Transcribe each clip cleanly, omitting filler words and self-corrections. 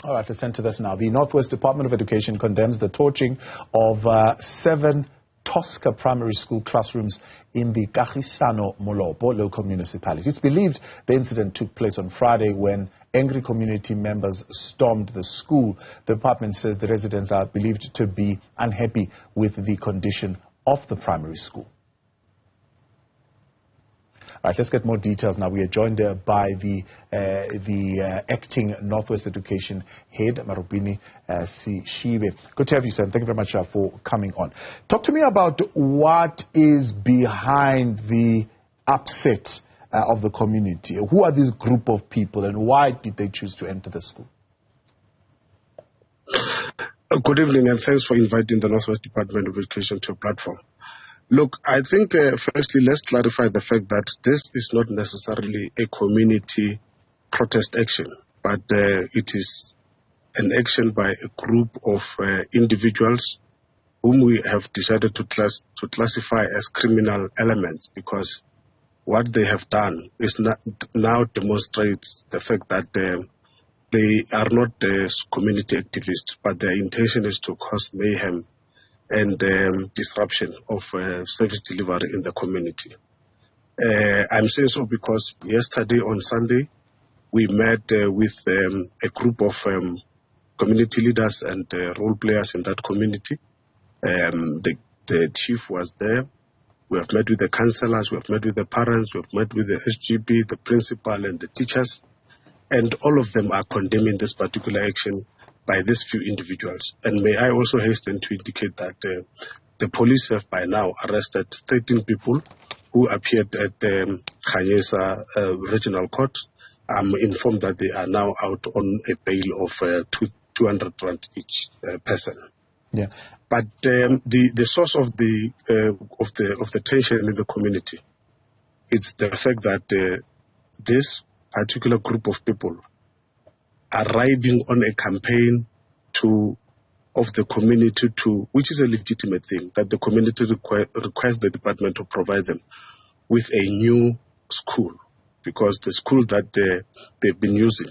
All right, let's turn to this now. The Northwest Department of Education condemns the torching of 7 Tosca Primary School classrooms in the Kagisano-Molopo local municipality. It's believed the incident took place on Friday when angry community members stormed the school. The department says the residents are believed to be unhappy with the condition of the primary school. All right, let's get more details now. We are joined by the acting Northwest Education head, Maropene Seshibe. Good to have you, sir. Thank you very much for coming on. Talk to me about what is behind the upset of the community. Who are this group of people and why did they choose to enter the school? Good evening and thanks for inviting the Northwest Department of Education to your platform. Look, I think firstly, let's clarify the fact that this is not necessarily a community protest action, but it is an action by a group of individuals whom we have decided to classify as criminal elements, because what they have done is now demonstrates the fact that they are not community activists, but their intention is to cause mayhem and disruption of service delivery in the community. I'm saying so because yesterday on Sunday, we met with a group of community leaders and role players in that community. The chief was there. We have met with the councillors, we have met with the parents, we have met with the SGB, the principal and the teachers, and all of them are condemning this particular action by these few individuals. And may I also hasten to indicate that the police have by now arrested 13 people who appeared at the Khanyesa Regional Court. I'm informed that they are now out on a bail of 200 rand each person. Yeah. But the source of the tension in the community, it's the fact that this particular group of people are riding on a campaign of the community which is a legitimate thing, that the community requires the department to provide them with a new school, because the school that they've been using,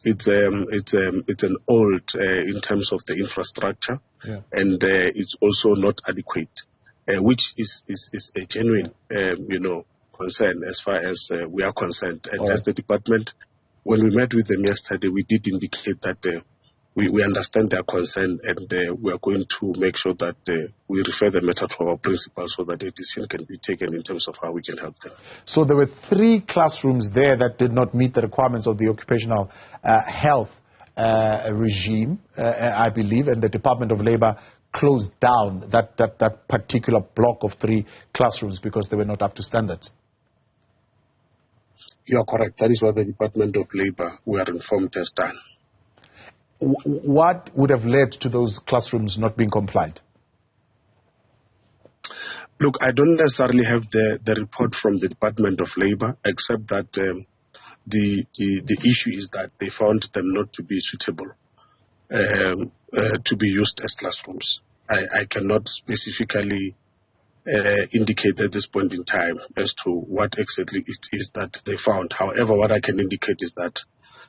it's an old in terms of the infrastructure, yeah. And it's also not adequate, which is a genuine concern as far as we are concerned. And as the department, when we met with them yesterday, we did indicate that we understand their concern, and we are going to make sure that we refer the matter to our principal so that a decision can be taken in terms of how we can help them. So there were 3 classrooms there that did not meet the requirements of the occupational health regime, I believe, and the Department of Labor closed down that particular block of 3 classrooms because they were not up to standards. You are correct. That is what the Department of Labor, we are informed, has done. What would have led to those classrooms not being compliant? Look, I don't necessarily have the report from the Department of Labor, except that the issue is that they found them not to be suitable to be used as classrooms. I cannot specifically indicate at this point in time as to what exactly it is that they found. However, what I can indicate is that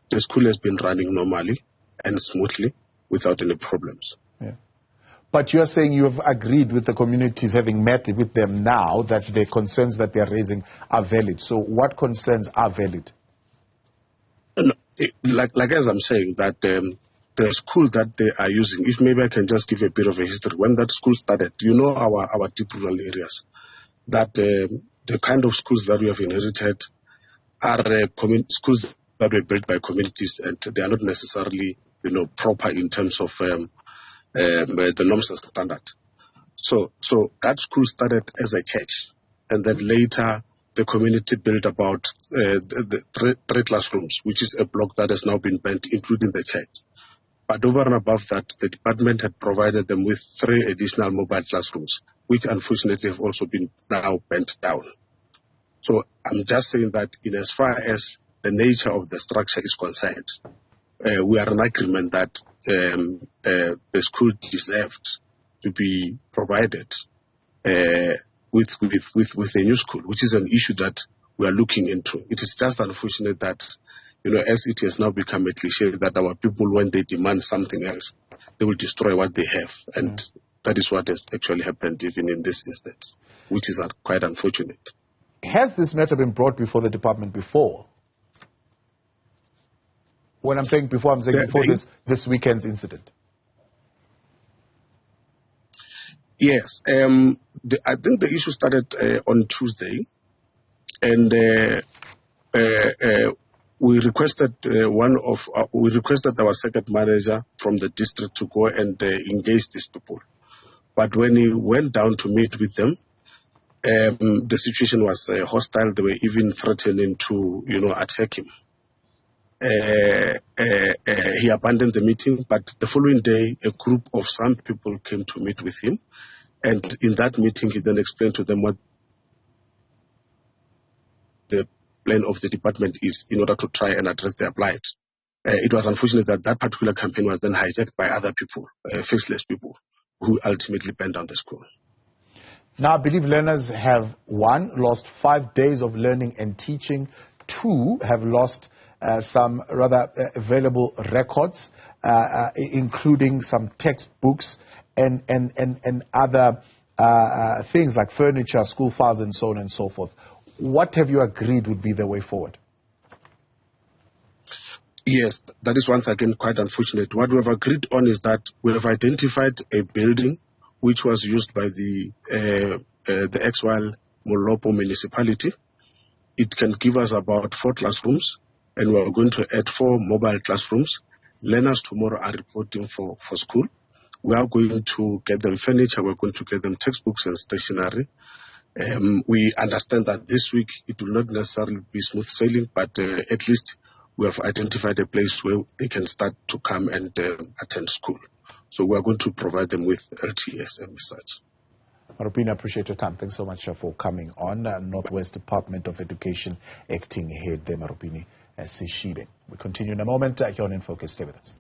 the school has been running normally and smoothly without any problems. Yeah. But you are saying you have agreed with the communities, having met with them now, that the concerns that they are raising are valid. So what concerns are valid? No, like as I'm saying, that the school that they are using, if maybe I can just give a bit of a history. When that school started, our deep rural areas, that the kind of schools that we have inherited are schools that were built by communities, and they are not necessarily proper in terms of the norms and standard. So that school started as a church, and then later the community built about the 3 classrooms, which is a block that has now been burnt, including the church. But over and above that, the department had provided them with 3 additional mobile classrooms, which unfortunately have also been now burnt down. So I'm just saying that in as far as the nature of the structure is concerned, we are in agreement that the school deserved to be provided with a new school, which is an issue that we are looking into. It is just unfortunate that as it has now become a cliche that our people, when they demand something else, they will destroy what they have. And that is what has actually happened even in this instance, which is quite unfortunate. Has this matter been brought before the department before? When I'm saying before, I'm saying before this weekend's incident. Yes. I think the issue started on Tuesday, and we requested our circuit manager from the district to go and engage these people. But when he went down to meet with them, the situation was hostile. They were even threatening to, attack him. He abandoned the meeting, but the following day, a group of some people came to meet with him. And in that meeting, he then explained to them what the plan of the department is in order to try and address their plight. It was unfortunate that that particular campaign was then hijacked by other people, faceless people, who ultimately burned down the school. Now, I believe learners have, 1, lost 5 days of learning and teaching, 2, have lost some rather available records, including some textbooks and other things like furniture, school files, and so on and so forth. What have you agreed would be the way forward? Yes, that is once again quite unfortunate. What we have agreed on is that we have identified a building which was used by the Kagisano-Molopo Municipality. It can give us about 4 classrooms, and we are going to add 4 mobile classrooms. Learners tomorrow are reporting for school. We are going to get them furniture, we're going to get them textbooks and stationery. We understand that this week it will not necessarily be smooth sailing, but at least we have identified a place where they can start to come and attend school. So we are going to provide them with LTS and research. Maropene, I appreciate your time. Thanks so much for coming on. Northwest Department of Education acting head there, Maropene Seshibe. We continue in a moment here on In Focus. Stay with us.